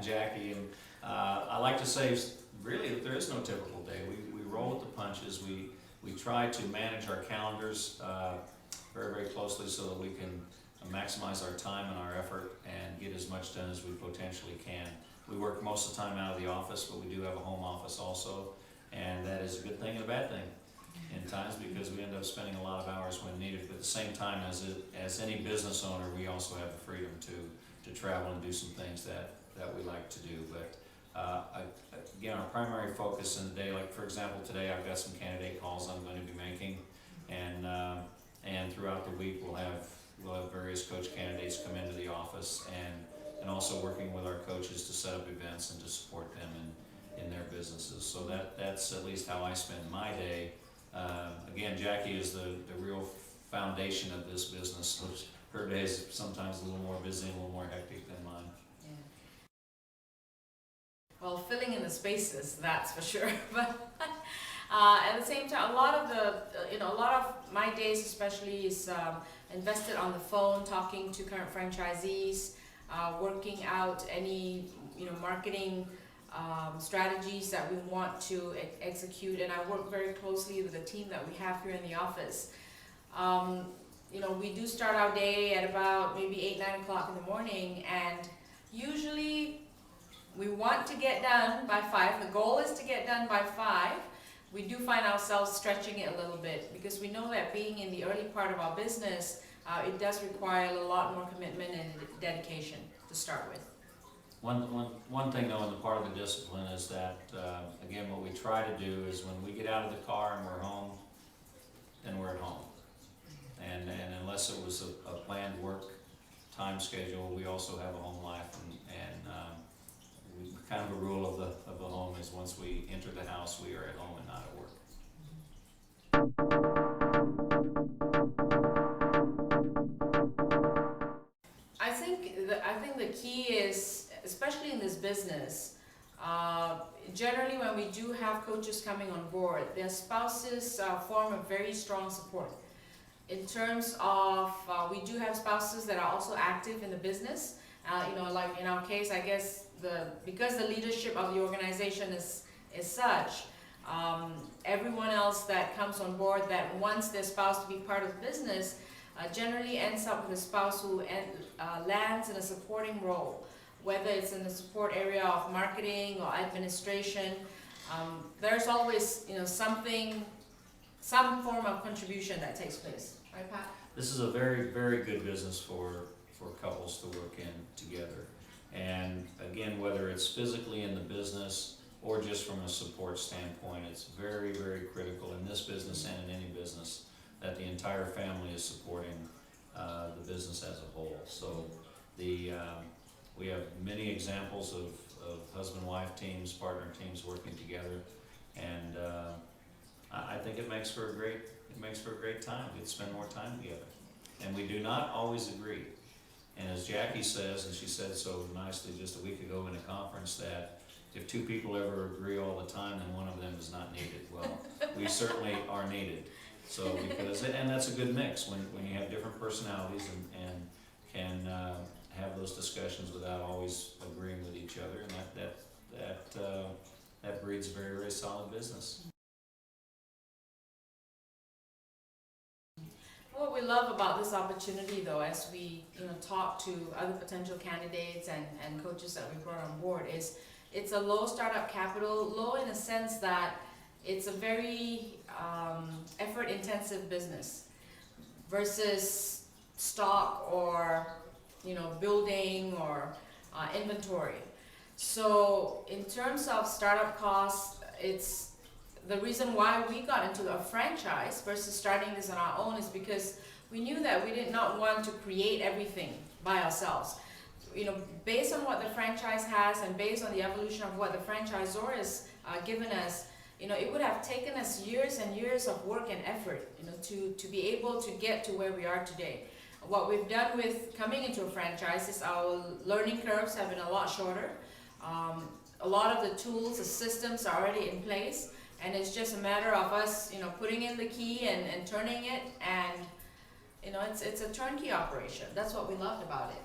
Jackie. And I like to say, really, that there is no typical day. We roll with the punches. We try to manage our calendars very, very closely so that we can maximize our time and our effort and get as much done as we potentially can. We work most of the time out of the office, but we do have a home office also, and that is a good thing and a bad thing in times, because we end up spending a lot of hours when needed. But at the same time, as any business owner, we also have the freedom to travel and do some things that we like to do. But again, our primary focus in the day, like for example today, I've got some candidate calls I'm going to be making, and throughout the week we'll have various coach candidates come into the office, and also working with our coaches to set up events and to support them in their businesses. So that's at least how I spend my day. Again, Jackie is the real foundation of this business. So her day is sometimes a little more busy and a little more hectic than mine. Yeah. Well, filling in the spaces, that's for sure. But at the same time, a lot of my days especially is invested on the phone, talking to current franchisees, working out any marketing strategies that we want to execute, and I work very closely with the team that we have here in the office. We do start our day at about maybe 8, 9 o'clock in the morning, and usually we want to get done by 5. The goal is to get done by 5. We do find ourselves stretching it a little bit, because we know that being in the early part of our business, it does require a lot more commitment and dedication to start with. One thing though, in the part of the discipline is that, again, what we try to do is when we get out of the car and we're home, then we're at home. And unless it was a planned work time schedule, we also have a home life, and kind of a rule of the home is once we enter the house, we are at home and not at work. I think the key is, especially in this business, generally when we do have coaches coming on board, their spouses form a very strong support. In terms of, we do have spouses that are also active in the business. Like in our case, I guess because the leadership of the organization is such, everyone else that comes on board that wants their spouse to be part of the business generally ends up with a spouse who lands in a supporting role, whether it's in the support area of marketing or administration. There's always some form of contribution that takes place, right, Pat? This is a very, very good business for couples to work in together. And again, whether it's physically in the business or just from a support standpoint, it's very, very critical in this business and in any business that the entire family is supporting the business as a whole. So we have many examples of husband-wife teams, partner teams working together, and I think it makes for a great time. We spend more time together, and we do not always agree. And as Jackie says, and she said so nicely just a week ago in a conference, that if 2 people ever agree all the time, then one of them is not needed. Well, we certainly are needed. So and that's a good mix when you have different personalities and can have those discussions without always agreeing with each other, and that breeds a very, very solid business. What we love about this opportunity, though, as we talk to other potential candidates and coaches that we brought on board, is it's a low startup capital, low in the sense that it's a very effort-intensive business versus stock or building or inventory. So in terms of startup costs, it's the reason why we got into a franchise versus starting this on our own is because we knew that we did not want to create everything by ourselves. Based on what the franchise has and based on the evolution of what the franchisor has given us, it would have taken us years and years of work and effort, to be able to get to where we are today. What we've done with coming into a franchise is our learning curves have been a lot shorter. A lot of the tools, the systems are already in place, and it's just a matter of us, putting in the key and turning it, and it's a turnkey operation. That's what we loved about it.